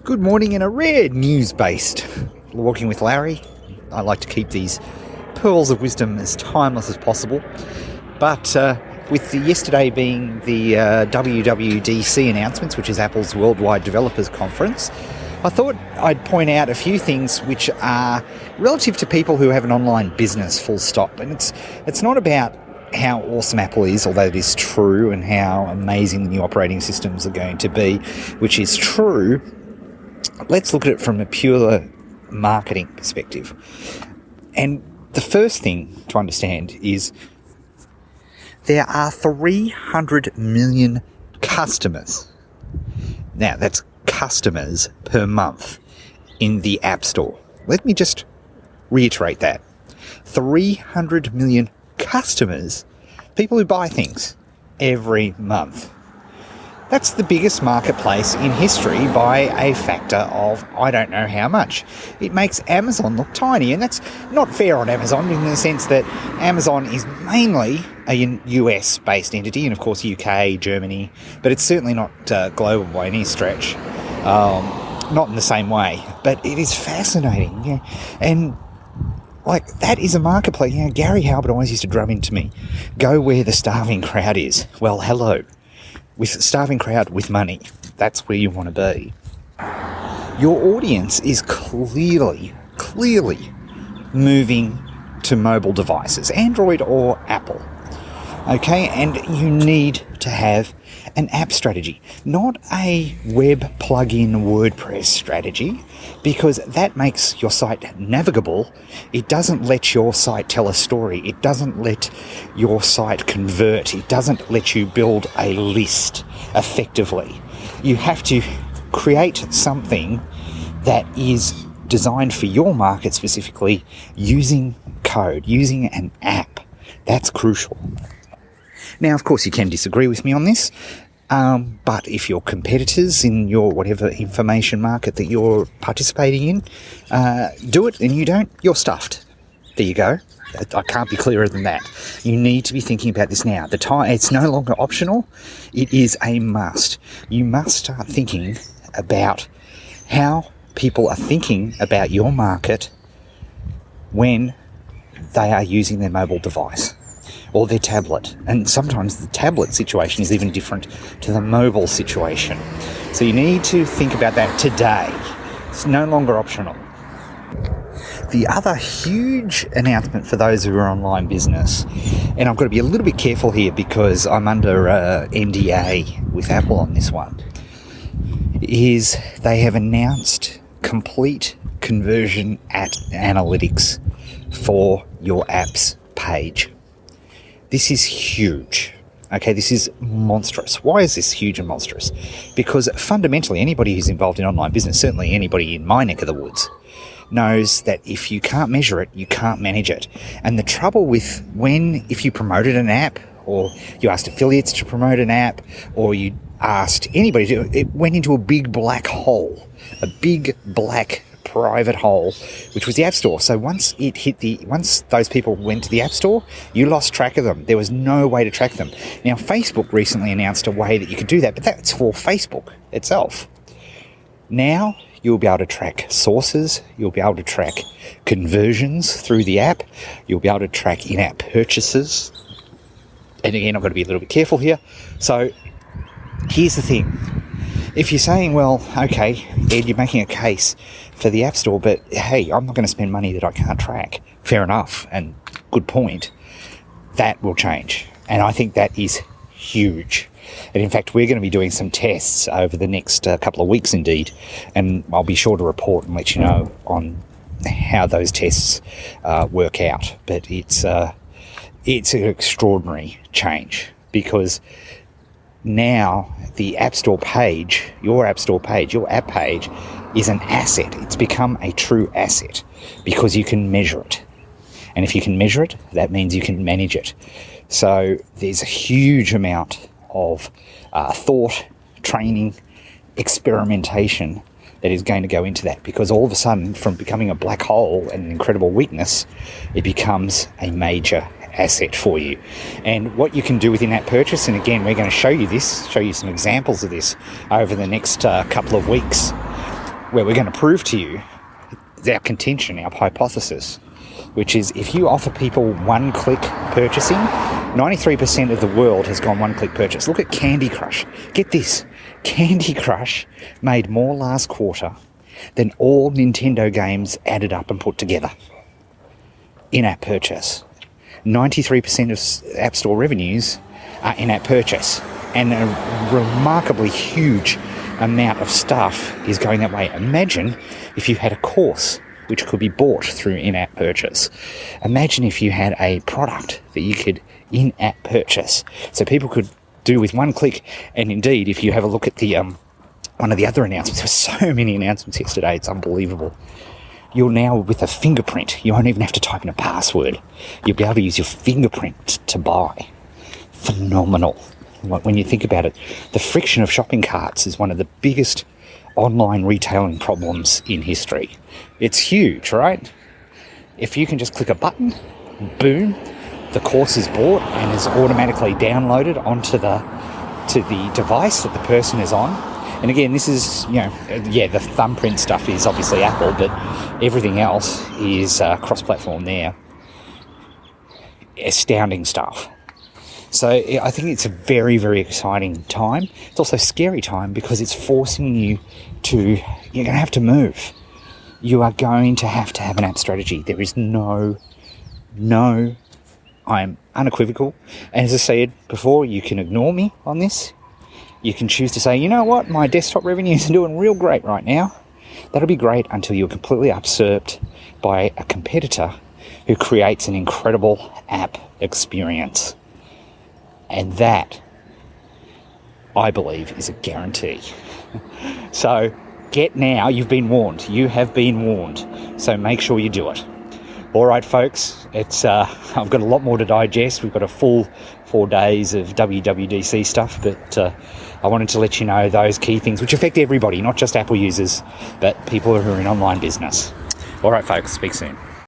Good morning in a rare news-based Walking with Larry. I like to keep these pearls of wisdom as timeless as possible. But with yesterday being the WWDC announcements, which is Apple's Worldwide Developers Conference, I thought I'd point out a few things which are relative to people who have an online business, full stop. And it's not about how awesome Apple is, although it is true, and how amazing the new operating systems are going to be, which is true. Let's look at it from a pure marketing perspective. And the first thing to understand is there are 300 million customers. Now, that's customers per month in the App Store. Let me just reiterate that. 300 million customers, people who buy things every month. That's the biggest marketplace in history by a factor of I don't know how much. It makes Amazon look tiny, and that's not fair on Amazon in the sense that Amazon is mainly a US-based entity, and of course UK, Germany, but it's certainly not global by any stretch. Not in the same way, but it is fascinating. Yeah. And like, that is a marketplace. You know, Gary Halbert always used to drum into me, go where the starving crowd is. Well, hello. With a starving crowd with money, that's where you want to be. Your audience is clearly moving to mobile devices, Android or Apple. Okay, and you need to have an app strategy, not a web plug-in WordPress strategy, because that makes your site navigable. It doesn't let your site tell a story. It doesn't let your site convert. It doesn't let you build a list effectively. You have to create something that is designed for your market specifically using code, using an app. That's crucial. Now, of course, you can disagree with me on this, but if your competitors in your whatever information market that you're participating in do it and you don't, you're stuffed. There you go. I can't be clearer than that. You need to be thinking about this now. It's no longer optional. It is a must. You must start thinking about how people are thinking about your market when they are using their mobile device or their tablet. And sometimes the tablet situation is even different to the mobile situation. So you need to think about that today. It's no longer optional. The other huge announcement for those who are online business, and I've got to be a little bit careful here because I'm under NDA with Apple on this one, is they have announced complete conversion at analytics for your app's page. This is huge. Okay, this is monstrous. Why is this huge and monstrous? Because fundamentally, anybody who's involved in online business, certainly anybody in my neck of the woods, knows that if you can't measure it, you can't manage it. And the trouble with if you promoted an app, or you asked affiliates to promote an app, or you asked anybody to, it went into a big black hole, a big black private hole, which was the App Store. So once those people went to the App Store, you lost track of them. There was no way to track them. Now, Facebook recently announced a way that you could do that, but that's for Facebook itself. Now, you'll be able to track sources, you'll be able to track conversions through the app, you'll be able to track in-app purchases. And again, I've got to be a little bit careful here. So here's the thing. If you're saying, well, okay, Ed, you're making a case for the App Store, but hey, I'm not going to spend money that I can't track. Fair enough, and good point. That will change. And I think that is huge. And in fact, we're going to be doing some tests over the next couple of weeks indeed, and I'll be sure to report and let you know on how those tests work out. But it's an extraordinary change, because now the App Store page, your app page, is an asset. It's become a true asset because you can measure it. And if you can measure it, that means you can manage it. So there's a huge amount of thought, training, experimentation that is going to go into that, because all of a sudden, from becoming a black hole and an incredible weakness, it becomes a major asset for you. And what you can do with in-app purchase, and again, we're going to show you some examples of this over the next couple of weeks, where we're going to prove to you our contention, our hypothesis, which is if you offer people one-click purchasing, 93% of the world has gone one-click purchase. Look at Candy Crush. Get this. Candy Crush made more last quarter than all Nintendo games added up and put together. In-app purchase. 93% of App Store revenues are in-app purchase. And a remarkably huge amount of stuff is going that way. Imagine if you had a course which could be bought through in-app purchase. Imagine if you had a product that you could in-app purchase. So people could do with one click. And indeed, if you have a look at the one of the other announcements, there were so many announcements yesterday, it's unbelievable. You're now with a fingerprint. You won't even have to type in a password. You'll be able to use your fingerprint to buy. Phenomenal. When you think about it, the friction of shopping carts is one of the biggest online retailing problems in history. It's huge, right? If you can just click a button, boom, the course is bought and is automatically downloaded onto the device that the person is on. And again, this is, the thumbprint stuff is obviously Apple, but everything else is cross-platform there. Astounding stuff. So I think it's a very, very exciting time. It's also a scary time because it's forcing you you're going to have to move. You are going to have an app strategy. There is no, I'm unequivocal. And as I said before, you can ignore me on this. You can choose to say, you know what, my desktop revenues are doing real great right now. That'll be great until you're completely usurped by a competitor who creates an incredible app experience. And that, I believe, is a guarantee. So get now. You've been warned. You have been warned. So make sure you do it. All right, folks. I've got a lot more to digest. We've got a full 4 days of WWDC stuff, but I wanted to let you know those key things which affect everybody, not just Apple users, but people who are in online business. All right, folks. Speak soon.